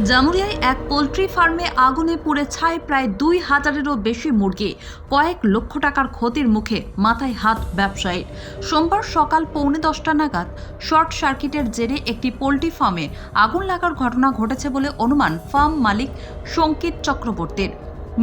জামুরিয়ায় এক পোল্ট্রি ফার্মে আগুনে পুড়ে ছাই প্রায় ২,০০০-এরও বেশি মুরগি, কয়েক লক্ষ টাকার ক্ষতির মুখে মাথায় হাত ব্যবসায়ীর। সোমবার সকাল 10:45 নাগাদ শর্ট সার্কিটের জেরে একটি পোল্ট্রি ফার্মে আগুন লাগার ঘটনা ঘটেছে বলে অনুমান ফার্ম মালিক সঙ্কিত চক্রবর্তীর।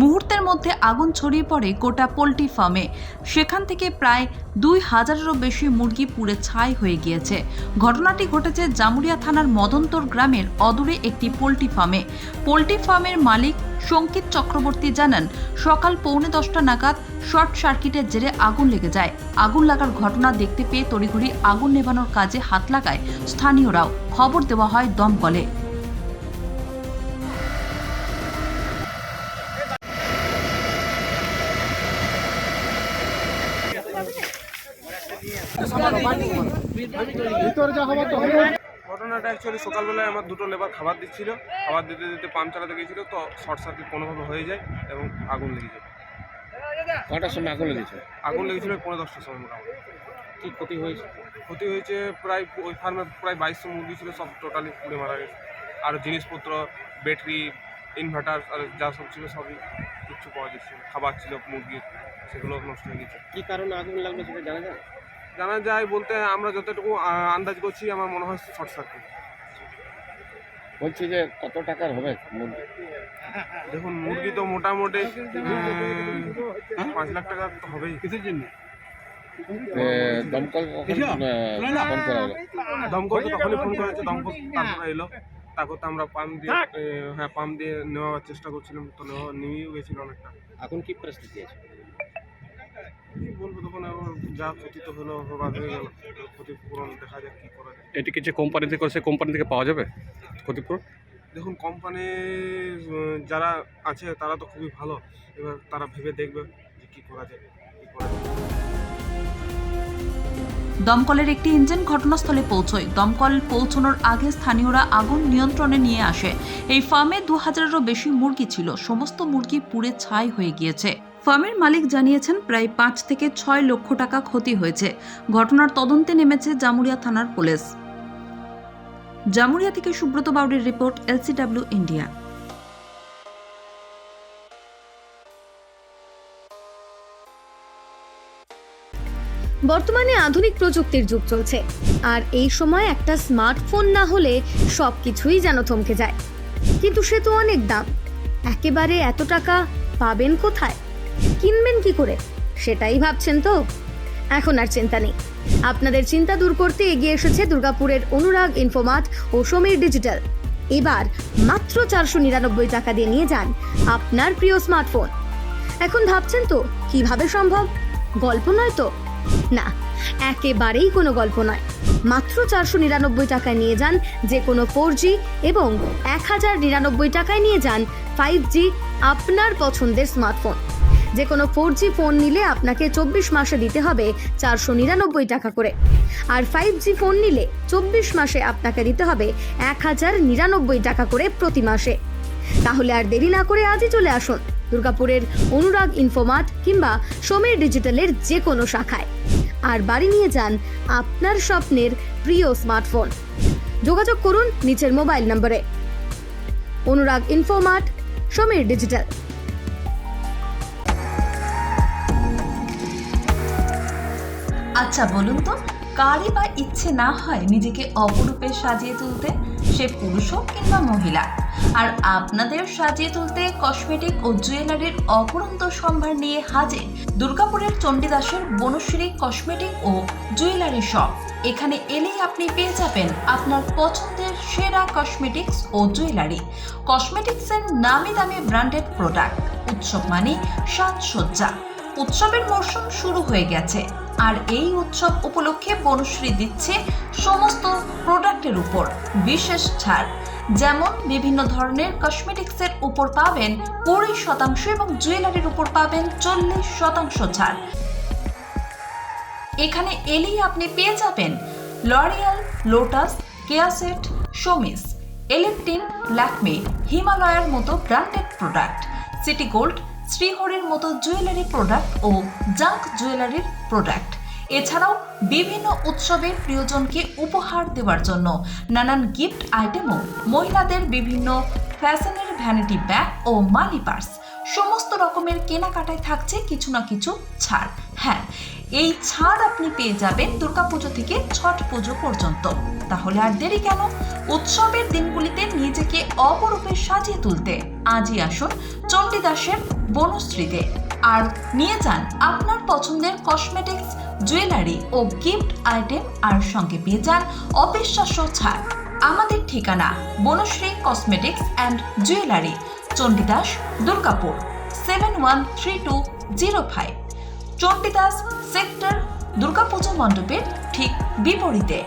মুহূর্তের মধ্যে আগুন ছড়িয়ে পড়ে গোটা পোল্ট্রি ফার্মে। সেখান থেকে প্রায় ২,০০০-এরও বেশি মুরগি পুড়ে ছাই হয়ে গিয়েছে। ঘটনাটি ঘটেছে জামুরিয়া থানার মদন্তর গ্রামের অদূরে একটি পোল্ট্রি ফার্মে। পোল্ট্রি ফার্মের মালিক সঙ্কিত চক্রবর্তী জানান, সকাল 10:45 নাগাদ শর্ট সার্কিটের জেরে আগুন লেগে যায়। আগুন লাগার ঘটনা দেখতে পেয়ে তড়িঘড়ি আগুন নেভানোর কাজে হাত লাগায় স্থানীয়রাও। খবর দেওয়া হয় দমকলে। ঘটনাটা অ্যাকচুয়ালি সকালবেলায় আমার দুটো লেবার খাবার দিচ্ছিল, খাবার দিতে দিতে পাম্প চালাতে গিয়েছিল, তো শর্ট সার্কিট কোনোভাবে হয়ে যায় এবং আগুন লেগে যায়। কটার সময় আগুন লেগেছে? আগুন লেগেছিল 10:30টার সময় মোটামুটি। কী ক্ষতি হয়েছে? ক্ষতি হয়েছে প্রায় ওই ফার্মে প্রায় 2200 মুরগি ছিল, সব টোটালি পুড়ে মারা গেছে। আর জিনিসপত্র, ব্যাটারি, ইনভার্টার আর যা সব ছিল সবই কিচ্ছু পাওয়া যাচ্ছে না। খাবার ছিল মুরগির, সেগুলো নষ্ট হয়ে গেছে। কী কারণে আগুন লাগলো সেটা জানা যায়? জানা যায় বলতে আমরা যতটুকু আন্দাজ করছি, আমার মনে হয় শর্ট সার্কিট। বলছি যে কত টাকার হবে মুরগি? দেখুন, মুরগি তো মোটামুটি 5 লাখ টাকা তো হবেই। কিসের জন্য? দমকল ফোন করা হলো? দমকল তো তখনই ফোন করেছে, দমকল তারপরে এলো। তারপর তো আমরা পাম্প দিয়ে নেওয়ার চেষ্টা করছিলাম, তো নিয়েও গেছিল অনেকটা। এখন কি পরিস্থিতি আছে? কি বলবো, তখন যা ক্ষতি তো হলো, হবার হয়ে গেল। ক্ষতিপূরণ দেখা যাক কী করা যায়। এটি কিছু কোম্পানি থেকে করেছে, কোম্পানি থেকে পাওয়া যাবে ক্ষতিপূরণ? দেখুন, কোম্পানির যারা আছে তারা তো খুবই ভালো, এবার তারা ভেবে দেখবে যে কী করা যায়, কী করা যায়। দমকলের একটি ইঞ্জিন ঘটনাস্থলে পৌঁছয়। দমকল পৌঁছানোর আগে স্থানীয়রা আগুন নিয়ন্ত্রণে নিয়ে আসে। এই ফার্মে ২,০০০-এরও বেশি মুরগি ছিল। সমস্ত মুরগি পুড়ে ছাই হয়ে গিয়েছে। ফার্মের মালিক জানিয়েছেন প্রায় ৫ থেকে ৬ লক্ষ টাকা ক্ষতি হয়েছে। ঘটনার তদন্তে নেমেছে জামুরিয়া থানার পুলিশ। জামুরিয়া থেকে সুব্রত বাউরির রিপোর্ট, LCW ইন্ডিয়া। বর্তমানে আধুনিক প্রযুক্তির যুগ চলছে, আর এই সময় একটা স্মার্টফোন না হলে সবকিছুই যেন থমকে যায়। কিন্তু সে তো অনেক দাম। একেবারে এত টাকা পাবেন কোথায়? কিনবেন কি করে? সেটাই ভাবছেন তো? এখন আর চিন্তা নেই। আপনাদের চিন্তা দূর করতে এগিয়ে এসেছে দুর্গাপুরের অনুরাগ ইনফোমার্ট ও সমীর ডিজিটাল। এবার মাত্র 499 টাকা দিয়ে নিয়ে যান আপনার প্রিয় স্মার্টফোন। এখন ভাবছেন তো কিভাবে সম্ভব? গল্প নয় তো? না, একেবারেই কোনো গল্প নয়। মাত্র 499 টাকায় নিয়ে যান যে কোনো 4G এবং 1099 টাকায় নিয়ে যান 5G আপনার পছন্দের স্মার্টফোন। যে কোনো 4G ফোন নিলে আপনাকে 24 মাসে দিতে হবে 499 টাকা করে, আর 5G ফোন নিলে 24 মাসে আপনাকে দিতে হবে 1099 টাকা করে প্রতি মাসে। তাহলে আর দেরি না করে আজই চলে আসুন দুর্গাপুরের অনুরাগ ইনফোমার্ট কিংবা সমীর ডিজিটালের যে কোনো শাখায়, আর বাড়ি নিয়ে যান আপনার স্বপ্নের প্রিয় স্মার্টফোন। যোগাযোগ করুন নিচের মোবাইল নম্বরে। অনুরাগ ইনফোমার্ট, সমীর ডিজিটাল। আচ্ছা বলুন তো, কারই বা ইচ্ছে না হয় নিজেকে অপরূপে সাজিয়ে তুলতে, সে পুরুষ হোক কিংবা মহিলা? আর আপনাদের সাজিয়ে তুলতে কসমেটিক ও জুয়েলারির অপরন্ত সম্ভার নিয়ে হাজির দুর্গাপুরের চণ্ডীদাসের বনশ্রী কসমেটিক ও জুয়েলারি শপ। এখানে এলেই আপনি পেয়ে যাবেন আপনার পছন্দের সেরা কসমেটিক্স ও জুয়েলারি। কসমেটিক্সের নামি দামি ব্র্যান্ডেড প্রোডাক্ট। উৎসব মানে সাজসজ্জা। উৎসবের মরশুম শুরু হয়ে গেছে, আর এই উৎসব উপলক্ষে বনশ্রী দিচ্ছে সমস্ত প্রোডাক্টের উপর বিশেষ ছাড়। যেমন বিভিন্ন ধরনের কসমেটিক্সের উপর পাবেন 20% এবং জুয়েলারির উপর পাবেন 40% ছাড়। এখানে এলেই আপনি পেয়ে যাবেন লরিয়াল, লোটাস, কেয়াসেট, শোমিস, এলিপটিন, ল্যাকমে, হিমালয়ার মতো ব্র্যান্ডেড প্রোডাক্ট, সিটি গোল্ড, শ্রীহরির মতো জুয়েলারি প্রোডাক্ট ও জাঙ্ক জুয়েলারির প্রোডাক্ট। এছাড়াও বিভিন্ন উৎসবে প্রিয়জনকে উপহার দেওয়ার জন্য নানান গিফট আইটেমও, মহিলাদের বিভিন্ন ফ্যাশনের ভ্যানিটি ব্যাগ ও মানি পার্স, সমস্ত রকমের কেনাকাটায় থাকছে কিছু না কিছু ছাড়। হ্যাঁ, এই ছাড় আপনি পেয়ে যাবেন দুর্গাপুজো থেকে ছট পুজো পর্যন্ত। তাহলে আর দেরি কেন? উৎসবের দিনগুলিতে নিজেকে অপরূপে সাজিয়ে তুলতে আজই আসুন চণ্ডীদাসের বনশ্রীতে আর নিয়ে যান আপনার পছন্দের কসমেটিক্স, জুয়েলারি ও গিফট আইটেম, আর সঙ্গে পেয়ে যান অবিশ্বাস্য ছাড়। আমাদের ঠিকানা Banashree cosmetics and jewellery, Chandidas, Durgapur 713205, Chandidas sector, Durga Puja মণ্ডপের ঠিক বিপরীতে।